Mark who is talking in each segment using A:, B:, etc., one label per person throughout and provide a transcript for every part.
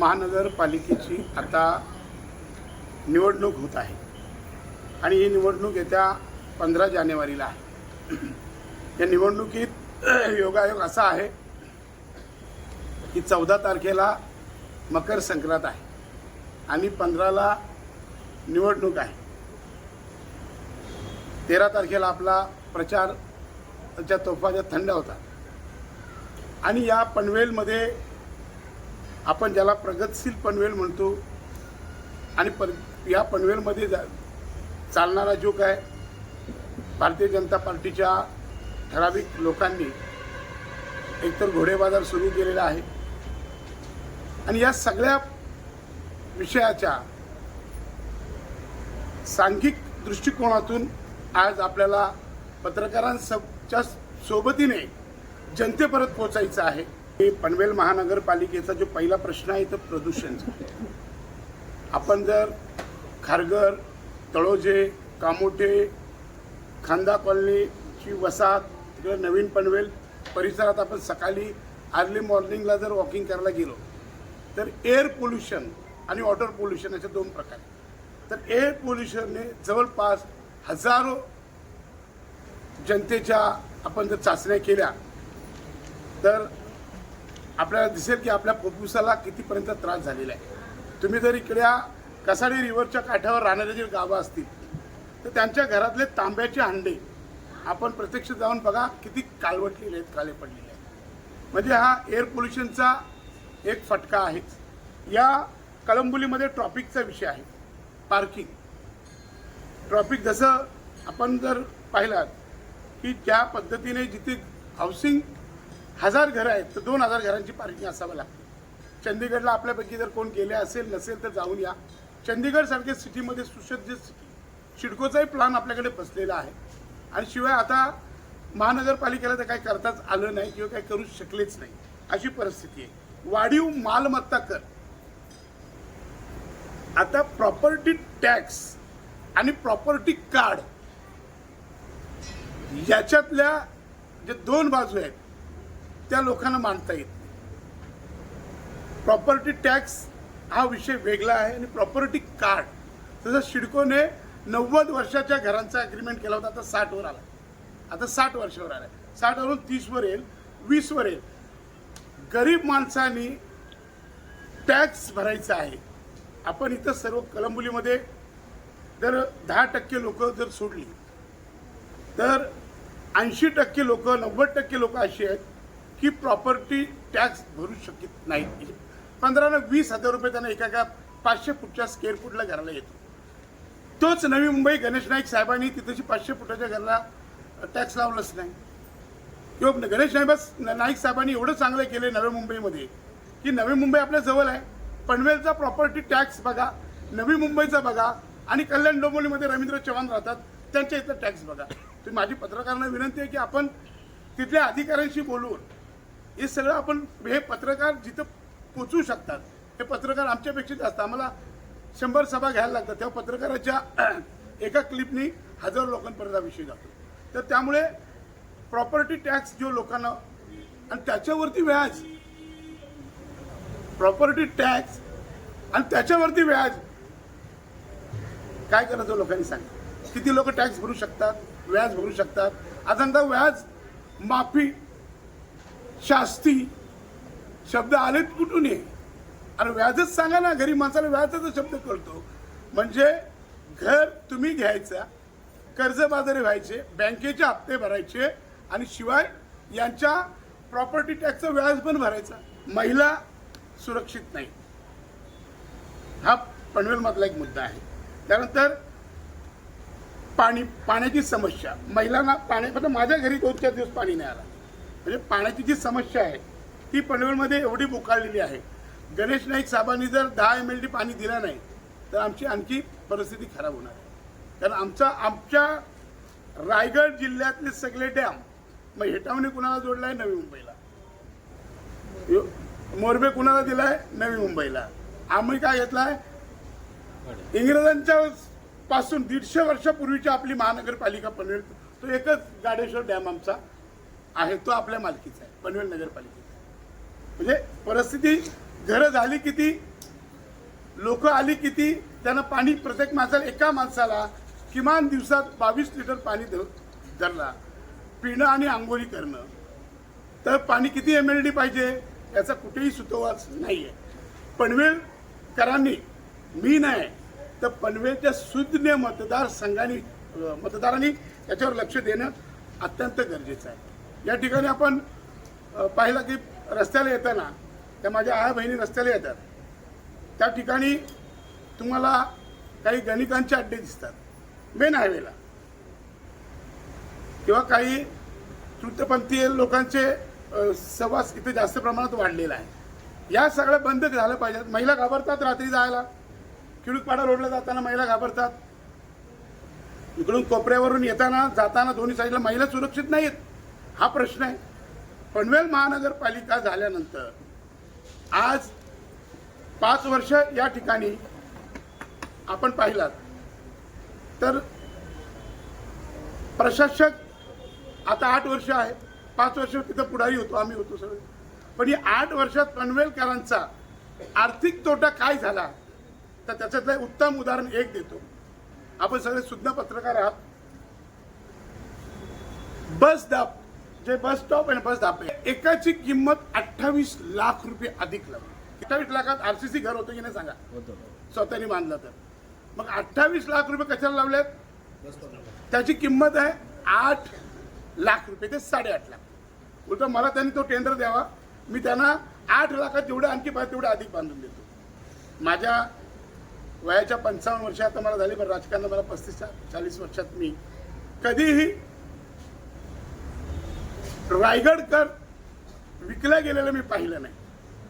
A: महानगरपालिकेची आता निवडणूक होत आहे आणि ही निवडणूक येत्या 15 जानेवारीला आहे। या निवडणुकीत योगायोग असा आहे की 14 तारखेला मकर संक्रांत आहे आणि 15ला निवडणूक आहे। 13 तारखेला आपला प्रचारच्या तोफा ज्या थंड होतात आणि या पनवेलमध्ये आपण ज्याला प्रगतशील पनवेल म्हणतो आणि या पनवेलमध्ये चालणारा जो काय भारतीय जनता पार्टीच्या ठराविक लोकांनी एकतर घोडेबाजार सुरू केलेला आहे आणि या सगळ्या विषयाच्या सांघिक दृष्टिकोनातून आज आपल्याला पत्रकारांच्या सोबतीने जनतेपर्यंत पोहोचायचं आहे। पनवेल महानगरपालिकेचा जो पहिला प्रश्न आहे तो प्रदूषणचा। आपण जर खारघर, तळोजे, कामोठे, खांदा कॉलनीची वसाहत, तिकडे नवीन पनवेल परिसरात आपण सकाळी अर्ली मॉर्निंगला जर वॉकिंग करायला गेलो तर एअर पोल्युशन आणि वॉटर पोल्युशन असे दोन प्रकार। तर एअर पोल्युशनने जवळपास हजारो जनतेच्या आपण जर चाचण्या केल्या तर आपल्याला दिसेल की आपल्या फुफ्फुसाला कितीपर्यंत त्रास झालेला आहे। तुम्ही जर इकड्या कसाडी रिव्हरच्या काठावर राहणारे जे गावं असतील तर त्यांच्या घरातले तांब्याचे हांडे आपण प्रत्यक्ष जाऊन बघा किती कालवटलेले आहेत, काळे पडलेले आहेत। म्हणजे हा एअर पोल्युशनचा एक फटका आहे। या कळंबोलीमध्ये ट्रॉफिकचा विषय आहे, पार्किंग ट्रॉफिक। जसं आपण जर पाहिलात की ज्या पद्धतीने जिथे हाऊसिंग 1000 घरं आहेत तर 2000 घरांची पार्किंग असावं लागते। चंदीगडला आपल्यापैकी जर कोण गेले असेल नसेल तर जाऊन या। चंदीगड सारख्या सिटीमध्ये सुसज्ज सिटी, सिडकोचाही प्लॅन आपल्याकडे बसलेला आहे आणि शिवाय आता महानगरपालिकेला तर काही करताच आलं नाही किंवा काही करू शकलेच नाही अशी परिस्थिती आहे। वाढीव मालमत्ता कर, आता प्रॉपर्टी टॅक्स आणि प्रॉपर्टी कार्ड याच्यातल्या जे दोन बाजू आहेत त्या लोकांना मांडता येत नाही। प्रॉपर्टी टॅक्स हा विषय वेगळा आहे आणि प्रॉपर्टी कार्ड तसं सिडकोने 90 वर्षाच्या घरांचा अग्रीमेंट केला होता, आता 60 वर आला, आता 60 वर्षावर आला, 60 वरून 30 वर येईल, 20 वर येईल। गरीब माणसांनी टॅक्स भरायचा आहे। आपण इथं सर्व कळंबोलीमध्ये जर 10% लोक जर सोडली तर 80% लोक, 90% लोक अशी आहेत की प्रॉपर्टी टॅक्स भरू शकत नाहीत। 15 ना 20 हजार रुपये त्यांना एका 500 फुटच्या स्क्वेअर फुटला घराला येतो। तोच नवी मुंबई गणेश नाईक साहेबांनी तिथेची 500 फुटाच्या घराला टॅक्स लावलंच नाही। किंवा गणेश नाईक साहेबांनी एवढं चांगलं केलं नवी मुंबईमध्ये की नवी मुंबई आपल्या जवळ आहे, पनवेलचा प्रॉपर्टी टॅक्स बघा, नवी मुंबईचा बघा आणि कल्याण डोंबिवलीमध्ये रवींद्र चव्हाण राहतात त्यांच्या इथला टॅक्स बघा। तर माझी पत्रकारांना विनंती आहे की आपण तिथल्या अधिकाऱ्यांशी बोलून हे सगळं आपण, हे पत्रकार जिथं पोचू शकतात हे पत्रकार आमच्यापेक्षा जास्त, आम्हाला 100 सभा घ्यायला लागतात तेव्हा पत्रकाराच्या एका क्लिपनी हजारो लोकांपर्यंत हा विषय जातो। तर त्यामुळे प्रॉपर्टी टॅक्स जो लोकांना आणि त्याच्यावरती व्याज, प्रॉपर्टी टॅक्स आणि त्याच्यावरती व्याज काय करायचं लोकांनी सांगा। किती लोक टॅक्स भरू शकतात, व्याज भरू शकतात? आता व्याज माफी, शास्ती शब्द आलेत कुठून आहे? आणि व्याजच सांगा ना, गरीब माणसाला व्याजाचा शब्द कळतो। म्हणजे घर तुम्ही घ्यायचा, कर्जबाजारी व्हायचे, बँकेचे हप्ते भरायचे आणि शिवाय यांच्या प्रॉपर्टी टॅक्सचं व्याज पण भरायचा। महिला सुरक्षित नाही, हा पनवेलमधला एक मुद्दा आहे। त्यानंतर पाण्याची समस्या, महिलांना पाणी, माझ्या घरी 2-4 दिवस पाणी नाही आला। म्हणजे पाण्याची जी समस्या आहे ती पनवेलमध्ये एवढी बोकाळलेली आहे। गणेश नाईक साहेबांनी जर 10 MLD पाणी दिलं नाही तर आमची आणखी परिस्थिती खराब होणार आहे। कारण आमच्या रायगड जिल्ह्यातले सगळे डॅम, मग हेटावणे कुणाला जोडलाय? नवी मुंबईला। मोरबे कुणाला दिलाय? नवी मुंबईला। आम्ही काय घेतलाय? इंग्रजांच्या पासून 150 वर्षापूर्वीची आपली महानगरपालिका पनवेल, तो एकच गाडेश्वर डॅम आमचा आहे, तो आपल्या मालकीचा आहे, पनवेल नगरपालिकेचा। म्हणजे परिस्थिती घरं झाली किती लोक आली किती, त्यांना पाणी प्रत्येक माणसाला, एका माणसाला किमान दिवसात 22 लिटर पाणी धरला, पिणं आणि आंघोळी करणं, तर पाणी किती MLD पाहिजे याचा कुठेही सुतोवाच नाही आहे. पनवेलकरांनी, मी नाही तर पनवेलच्या सुज्ञ मतदारांनी याच्यावर लक्ष देणं अत्यंत गरजेचं आहे. या ठिकाणी आपण पाहिलं की रस्त्याला येताना, त्या माझ्या आया बहिणी रस्त्याला येतात, त्या ठिकाणी तुम्हाला काही गणिकांचे अड्डे दिसतात मेन हायवेला, किंवा काही तृतीयपंथीय लोकांचे सहवास इथे जास्त प्रमाणात वाढलेला आहे. या सगळं बंद झालं पाहिजे. महिला घाबरतात रात्री जायला, किळूकपाडा रोडला जाताना महिला घाबरतात, इकडून कोपऱ्यावरून येताना जाताना दोन्ही साईडला महिला सुरक्षित नाहीत. हा प्रश्न आहे. पनवेल महानगरपालिका झाल्यानंतर आज 5 वर्ष या ठिकाणी आपण पाहिलात तर प्रशासक आता 8 वर्ष आहे, 5 वर्ष तिथं पुढारी होतो, आम्ही होतो सगळे. पण या 8 वर्षात पनवेलकरांचा आर्थिक तोटा काय झाला तर त्याच्यातलं उत्तम उदाहरण एक देतो. आपण सगळे सुज्ञ पत्रकार आहात. बस दाब, जे बस स्टॉप आहे, बस दाब, एकाची किंमत 28 लाख रुपये अधिक लागली. 28 लाखात RCC घर होतं की नाही सांगा, स्वतःनी बांधलं तर. मग 28 लाख रुपये कशाला लावलेत? त्याची किंमत आहे 8 लाख रुपये, ते 8.5 लाख. उलट मला त्यांनी तो टेंडर द्यावा, मी त्यांना 8 लाखात जेवढे आणखी पाहिजे तेवढे अधिक बांधून देतो. माझ्या वयाच्या 55 वर्ष आता मला झाली, पण राजकारणात मला 35-40 वर्षात मी कधीही रायगडकर विकल्या गेलेलं मी पाहिलं नाही.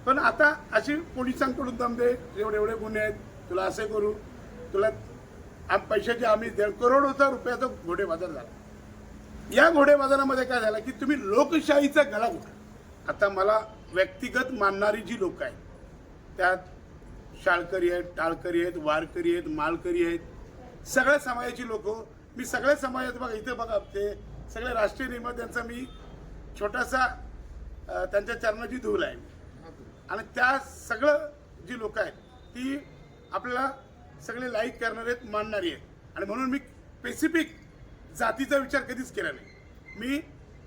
A: पण आता अशी पोलिसांकडून दमदे, एवढे गुन्हे आहेत, तुला असे करू, तुला पैशाची आम्ही करोडोचा रुपयाचा घोडेबाजार झाला. या घोडेबाजारामध्ये काय झालं की तुम्ही लोकशाहीचा गळा घोटा. आता मला व्यक्तिगत मानणारी जी लोक आहेत, त्यात शाळकरी आहेत, टाळकरी आहेत, वारकरी आहेत, मालकरी आहेत, सगळ्या समाजाची लोक. मी सगळ्या समाजात बघा, इथे बघा, ते सगळे राष्ट्रीय नेत्यांचा मी छोटासा त्यांच्या चरणाची धूल आहे. आणि त्या सगळं जी लोक आहेत ती आपल्याला सगळे लाईक करणारे आहेत, मानणारी आहेत. आणि म्हणून मी स्पेसिफिक जातीचा विचार कधीच केला नाही. मी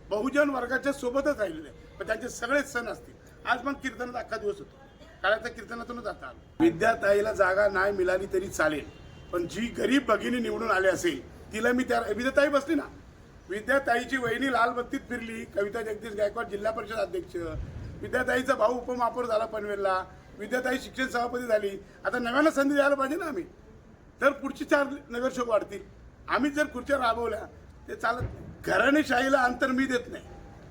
A: बहुजन वर्गाच्या सोबतच राहिलेले आहे. पण त्यांचे सगळेच सण असतील. आज पण कीर्तनात अख्खा दिवस होतो, काळाच्या कीर्तनातूनच आता आलो. विद्याताईला जागा नाही मिळाली तरी चालेल, पण जी गरीब भगिनी निवडून आले असेल तिला मी त्या, विद्याताई बसली ना, विद्याताईची वहिनी लालबत्तीत फिरली, कविता जगदीश गायकवाड जिल्हा परिषद अध्यक्ष, विद्याताईचा भाऊ उपमहापौर झाला पनवेलला, विद्याताई शिक्षण सभापती झाली. आता नव्यानं संधी द्यायला पाहिजे ना आम्ही, तर पुढची 4 नगरसेवक वाढतील. आम्ही जर खुर्च्या राबवल्या ते चालत नाही. घराणेशाहीला अंतर मी देत नाही.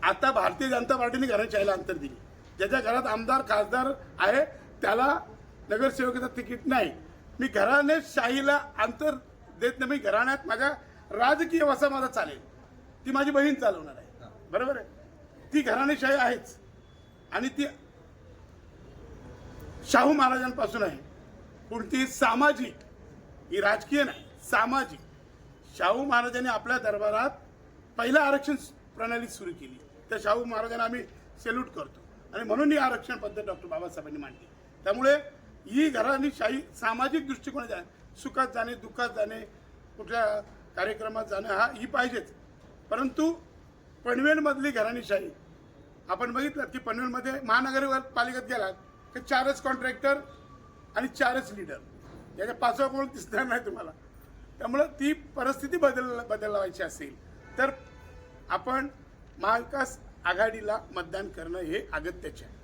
A: आता भारतीय जनता पार्टीने घराणेशाहीला अंतर दिली. ज्याच्या घरात आमदार खासदार आहे त्याला नगरसेवकाचं तिकीट नाही. मी घराणेशाहीला अंतर देत नाही. मी घराण्यात माझ्या राजकीय वसा माझा चालेल, ती माझी बहीण चालवणार आहे, बरोबर आहे. ती घराणेशाही आहेच आणि ती शाहू महाराजांपासून आहे. कोणतीही सामाजिक, ही राजकीय नाही, सामाजिक. शाहू महाराजांनी आपल्या दरबारात पहिला आरक्षण प्रणाली सुरू केली. तर शाहू महाराजांना आम्ही सेल्यूट करतो आणि म्हणून ही आरक्षण पद्धत डॉक्टर बाबासाहेबांनी मांडली. त्यामुळे ही घराणेशाही सामाजिक दृष्टिकोनाची आहे. सुखात जाणे, दुःखात जाणे, कुठल्या कार्यक्रमात जाणं, हा ही पाहिजेच. परंतु पनवेलमधली घराणेशाही आपण बघितलं की पनवेलमध्ये महानगरपालिकेत गेलात की 4च कॉन्ट्रॅक्टर आणि 4च लीडर, याच्या 5वा कोण दिसणार नाही तुम्हाला. त्यामुळं ती परिस्थिती बदलवायची असेल तर आपण महाविकास आघाडीला मतदान करणं हे अगत्याचे आहे.